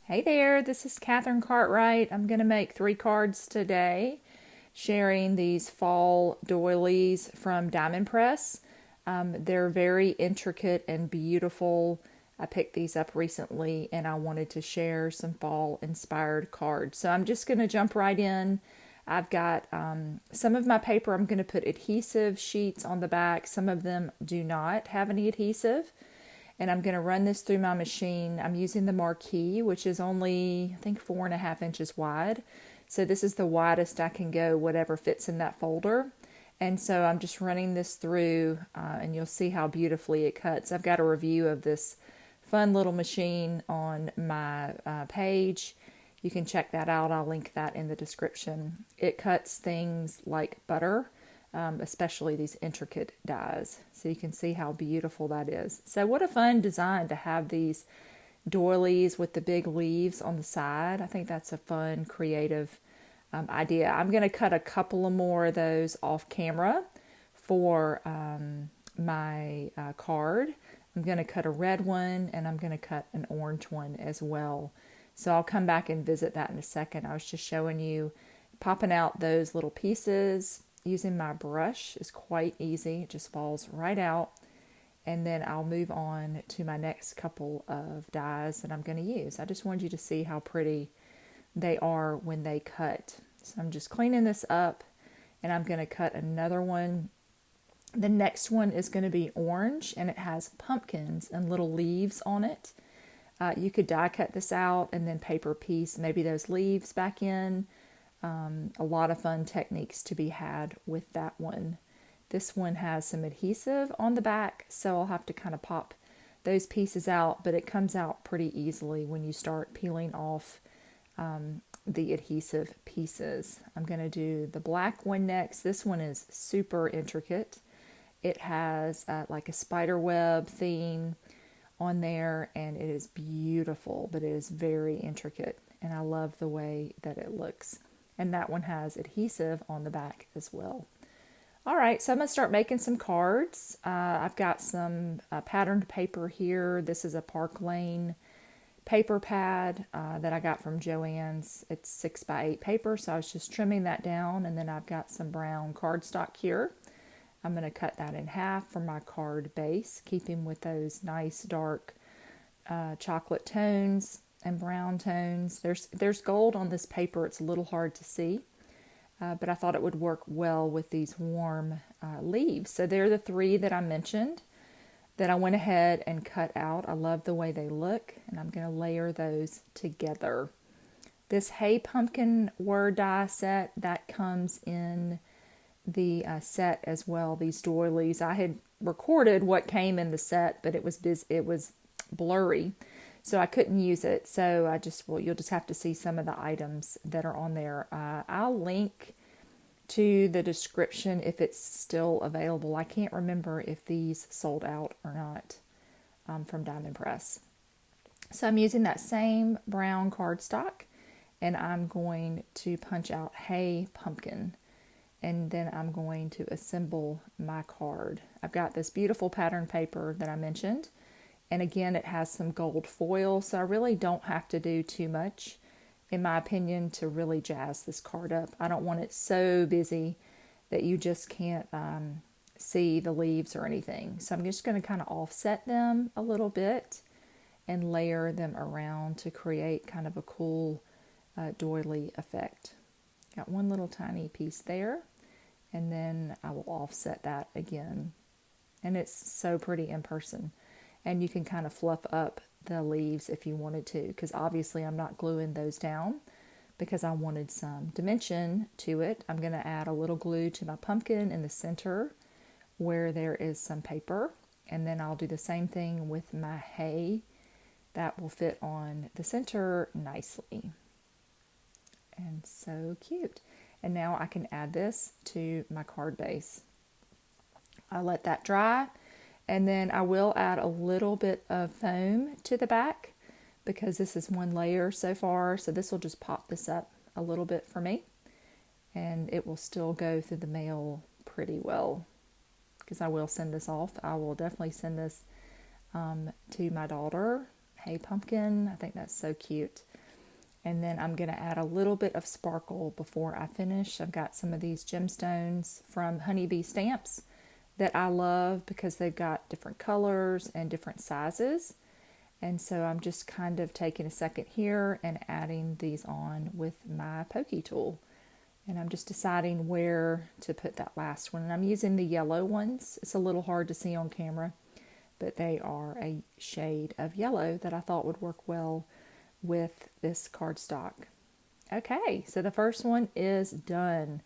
Hey there, this is Katherine Cartwright. I'm going to make 3 cards today, sharing these fall doilies from Diamond Press. They're very intricate and beautiful. I picked these up recently and I wanted to share some fall inspired cards. So I'm just going to jump right in. I've got some of my paper, I'm going to put adhesive sheets on the back. Some of them do not have any adhesive. And I'm going to run this through my machine. I'm using the Marquise, which is only, I think, 4.5 inches wide. So this is the widest I can go, whatever fits in that folder. And so I'm just running this through, and you'll see how beautifully it cuts. I've got a review of this fun little machine on my page. You can check that out. I'll link that in the description. It cuts things like butter. Especially these intricate dies. So you can see how beautiful that is. So what a fun design to have these doilies with the big leaves on the side. I think that's a fun, creative idea. I'm going to cut a couple of more of those off camera for my card. I'm going to cut a red one and I'm going to cut an orange one as well. So I'll come back and visit that in a second. I was just showing you popping out those little pieces. Using my brush is quite easy. It just falls right out. And then I'll move on to my next couple of dies that I'm going to use. I just wanted you to see how pretty they are when they cut. So I'm just cleaning this up and I'm going to cut another one. The next one is going to be orange and it has pumpkins and little leaves on it. You could die cut this out and then paper piece maybe those leaves back in. A lot of fun techniques to be had with that one. This one has some adhesive on the back, so I'll have to kind of pop those pieces out, but it comes out pretty easily when you start peeling off the adhesive pieces. I'm going to do the black one next. This one is super intricate. It has like a spider web theme on there, and it is beautiful, but it is very intricate, and I love the way that it looks. And that one has adhesive on the back as well. All right, so I'm going to start making some cards. I've got some patterned paper here. This is a Park Lane paper pad that I got from Joann's. It's 6x8 paper, so I was just trimming that down. And then I've got some brown cardstock here. I'm going to cut that in half for my card base, keeping with those nice dark chocolate tones and brown tones. There's gold on this paper. It's a little hard to see, but I thought it would work well with these warm leaves. So they're the 3 that I mentioned that I went ahead and cut out. I love the way they look, and I'm going to layer those together. This Hey Pumpkin word die set, that comes in the set as well, these doilies. I had recorded what came in the set, but it was blurry. So I couldn't use it. So you'll just have to see some of the items that are on there. I'll link to the description if it's still available. I can't remember if these sold out or not from Diamond Press. So I'm using that same brown cardstock and I'm going to punch out Hey Pumpkin. And then I'm going to assemble my card. I've got this beautiful pattern paper that I mentioned. And again, it has some gold foil, so I really don't have to do too much, in my opinion, to really jazz this card up. I don't want it so busy that you just can't see the leaves or anything. So I'm just going to kind of offset them a little bit and layer them around to create kind of a cool doily effect. Got one little tiny piece there, and then I will offset that again. And it's so pretty in person. And you can kind of fluff up the leaves if you wanted to, because obviously I'm not gluing those down because I wanted some dimension to it. I'm going to add a little glue to my pumpkin in the center where there is some paper. And then I'll do the same thing with my hay. That will fit on the center nicely. And so cute. And now I can add this to my card base. I'll let that dry. And then I will add a little bit of foam to the back because this is one layer so far. So this will just pop this up a little bit for me. And it will still go through the mail pretty well because I will send this off. I will definitely send this to my daughter Hey Pumpkin. I think that's so cute. And then I'm going to add a little bit of sparkle before I finish. I've got some of these gemstones from Honeybee Stamps that I love because they've got different colors and different sizes. And so I'm just kind of taking a second here and adding these on with my pokey tool. And I'm just deciding where to put that last one. And I'm using the yellow ones. It's a little hard to see on camera, but they are a shade of yellow that I thought would work well with this cardstock. Okay, so the first one is done.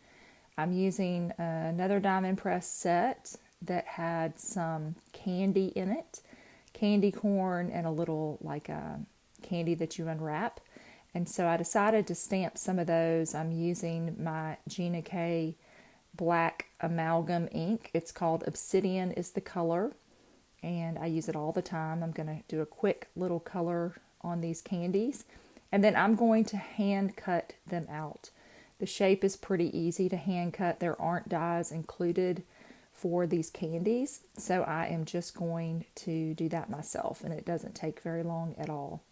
I'm using another Diamond Press set that had some candy in it, candy corn and a little like a candy that you unwrap. And so I decided to stamp some of those. I'm using my Gina K black amalgam ink. It's called Obsidian is the color, and I use it all the time. I'm going to do a quick little color on these candies, and then I'm going to hand cut them out. The shape is pretty easy to hand cut. There aren't dies included for these candies, so I am just going to do that myself, and it doesn't take very long at all.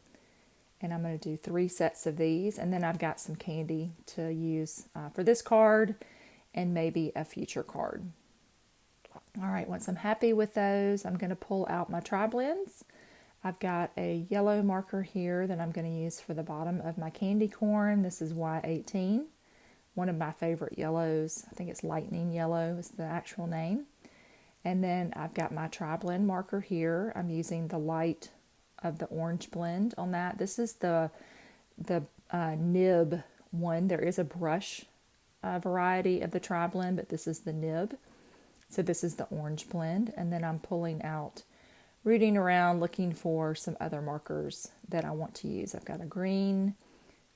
And I'm going to do 3 sets of these, and then I've got some candy to use for this card and maybe a future card. All right, once I'm happy with those, I'm going to pull out my Triblends. I've got a yellow marker here that I'm going to use for the bottom of my candy corn. This is Y18, one of my favorite yellows. I think it's lightning yellow is the actual name. And then I've got my Triblend marker here. I'm using the light of the orange blend on that. This is the nib one. There is a brush variety of the Triblend, but this is the nib. So this is the orange blend. And then I'm pulling out, rooting around, looking for some other markers that I want to use. I've got a green,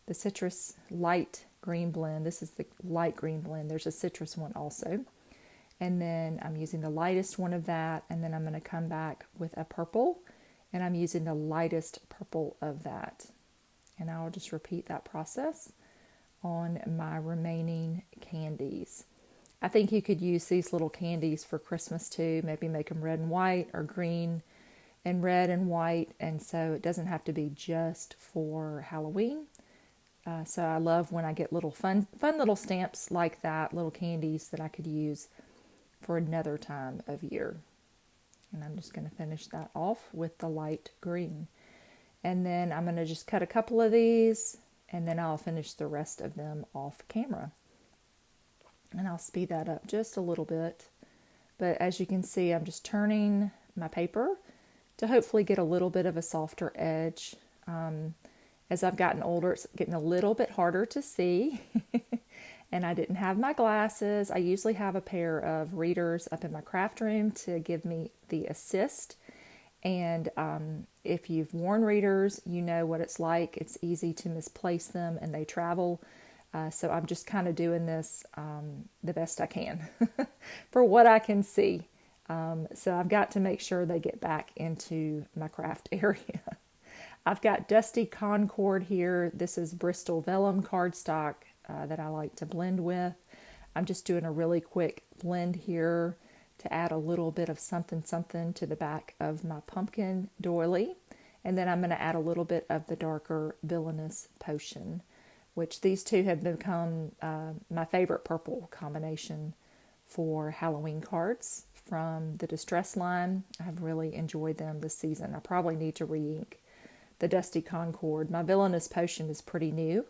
the citrus light green blend. This is the light green blend. There's a citrus one also. And then I'm using the lightest one of that. And then I'm going to come back with a purple. And I'm using the lightest purple of that. And I'll just repeat that process on my remaining candies. I think you could use these little candies for Christmas too. Maybe make them red and white or green and red and white. And so it doesn't have to be just for Halloween. So I love when I get little fun little stamps like that, little candies that I could use for another time of year. And I'm just going to finish that off with the light green. And then I'm going to just cut a couple of these, and then I'll finish the rest of them off camera. And I'll speed that up just a little bit. But as you can see, I'm just turning my paper to hopefully get a little bit of a softer edge. As I've gotten older, it's getting a little bit harder to see. And I didn't have my glasses. I usually have a pair of readers up in my craft room to give me the assist. And if you've worn readers, you know what it's like. It's easy to misplace them and they travel. So I'm just kind of doing this the best I can for what I can see. So I've got to make sure they get back into my craft area. I've got Dusty Concord here. This is Bristol vellum cardstock that I like to blend with. I'm just doing a really quick blend here to add a little bit of something to the back of my pumpkin doily. And then I'm going to add a little bit of the darker Villainous potion, which these two have become my favorite purple combination for Halloween cards from the Distress line. I've really enjoyed them this season. I probably need to re-ink the Dusty Concord. My Villainous potion is pretty new,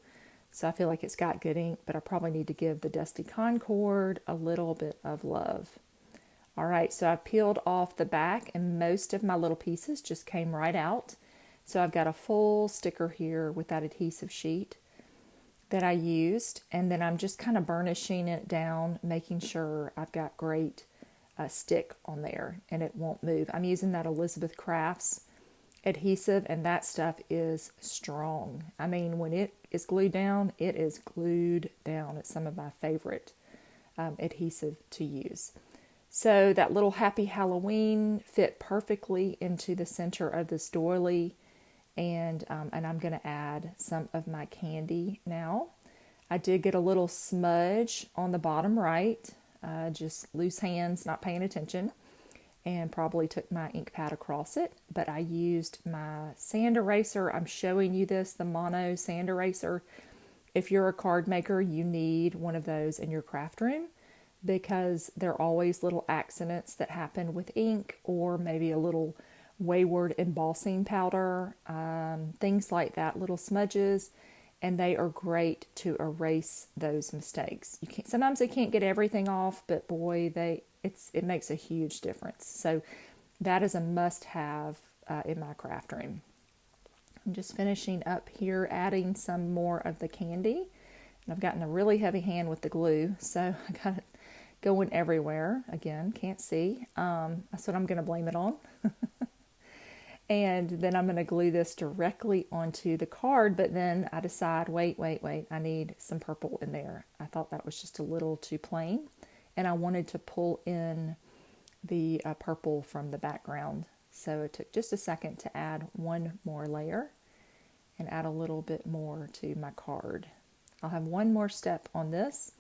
so I feel like it's got good ink, but I probably need to give the Dusty Concord a little bit of love. All right, so I've peeled off the back and most of my little pieces just came right out. So I've got a full sticker here with that adhesive sheet that I used, and then I'm just kind of burnishing it down, making sure I've got great stick on there and it won't move. I'm using that Elizabeth Crafts adhesive, and that stuff is strong. I mean, when it is glued down, it is glued down. It's some of my favorite adhesive to use. So that little Happy Halloween fit perfectly into the center of this doily, and I'm going to add some of my candy now. I did get a little smudge on the bottom right, just loose hands, not paying attention. and probably took my ink pad across it, but I used my sand eraser. I'm showing you this, the mono sand eraser. If you're a card maker, you need one of those in your craft room because there are always little accidents that happen with ink or maybe a little wayward embossing powder, things like that, little smudges, and they are great to erase those mistakes. You can't, sometimes they can't get everything off, but boy, it makes a huge difference. So that is a must-have in my craft room. I'm just finishing up here, adding some more of the candy. And I've gotten a really heavy hand with the glue, so I got it going everywhere. Again, can't see. That's what I'm going to blame it on. And then I'm going to glue this directly onto the card, but then I decide, wait, I need some purple in there. I thought that was just a little too plain, and I wanted to pull in the purple from the background. So it took just a second to add one more layer and add a little bit more to my card. I'll have one more step on this.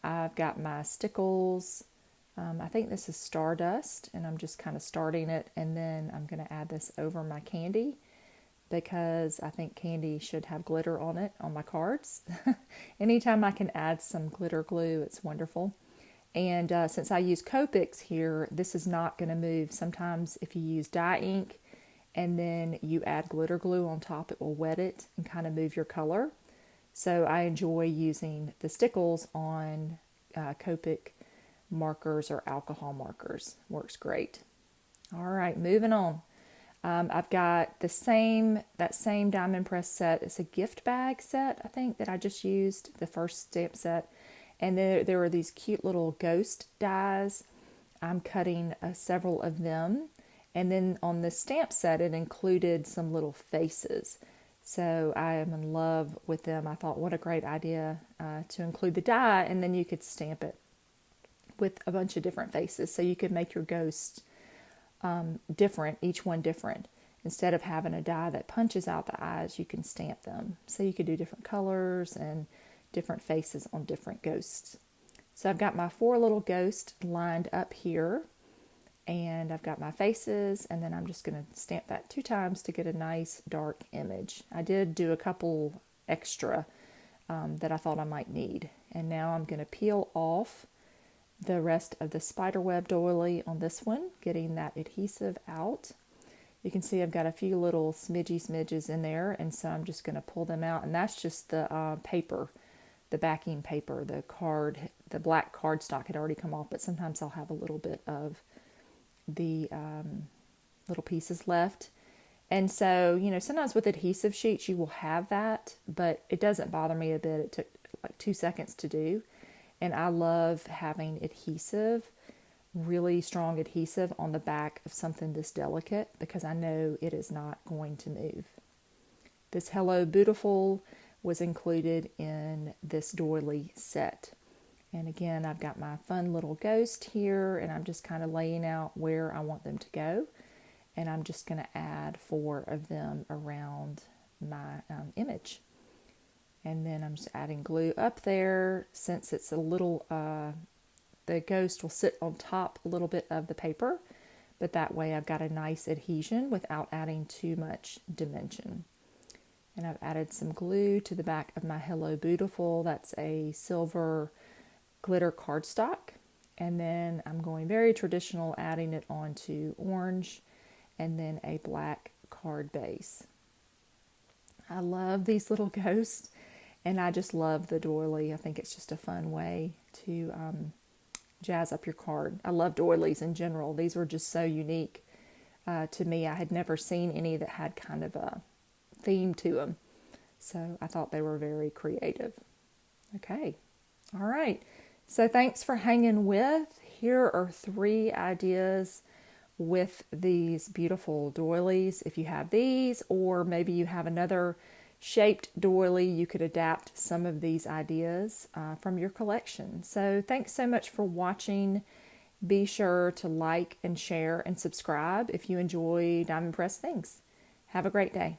I've got my Stickles. I think this is Stardust, and I'm just kind of starting it, and then I'm going to add this over my candy because I think candy should have glitter on it on my cards. Anytime I can add some glitter glue, it's wonderful. And since I use Copics here, this is not going to move. Sometimes if you use dye ink and then you add glitter glue on top, it will wet it and kind of move your color. So I enjoy using the Stickles on Copic markers or alcohol markers. Works great. All right, moving on. I've got that same Diamond Press set. It's a gift bag set, I think, that I just used, the first stamp set. And there are these cute little ghost dies. I'm cutting several of them. And then on the stamp set, it included some little faces. So I am in love with them. I thought, what a great idea to include the die, and then you could stamp it with a bunch of different faces. So you could make your ghosts different, each one different. Instead of having a die that punches out the eyes, you can stamp them. So you could do different colors and different faces on different ghosts. So I've got my 4 little ghosts lined up here, and I've got my faces, and then I'm just going to stamp that 2 times to get a nice dark image. I did do a couple extra that I thought I might need. And now I'm going to peel off the rest of the spiderweb doily on this one, getting that adhesive out. You can see I've got a few little smidges in there, and so I'm just going to pull them out, and that's just the paper, the backing paper, the black cardstock had already come off, but sometimes I'll have a little bit of the little pieces left. And so, sometimes with adhesive sheets you will have that, but it doesn't bother me a bit. It took like 2 seconds to do. And I love having adhesive, really strong adhesive on the back of something this delicate because I know it is not going to move. This Hello Beautiful was included in this doily set. And again, I've got my fun little ghost here, and I'm just kind of laying out where I want them to go. And I'm just going to add 4 of them around my image. And then I'm just adding glue up there. Since it's a little, the ghost will sit on top a little bit of the paper, but that way I've got a nice adhesion without adding too much dimension. And I've added some glue to the back of my Hello Beautiful. That's a silver glitter cardstock. And then I'm going very traditional, adding it onto orange and then a black card base. I love these little ghosts. And I just love the doily. I think it's just a fun way to jazz up your card. I love doilies in general. These were just so unique to me. I had never seen any that had kind of a theme to them. So I thought they were very creative. Okay. All right. So thanks for hanging with. Here are 3 ideas with these beautiful doilies. If you have these, or maybe you have another shaped doily, you could adapt some of these ideas from your collection. So thanks so much for watching. Be sure to like and share and subscribe if you enjoy Diamond Press Things. Have a great day.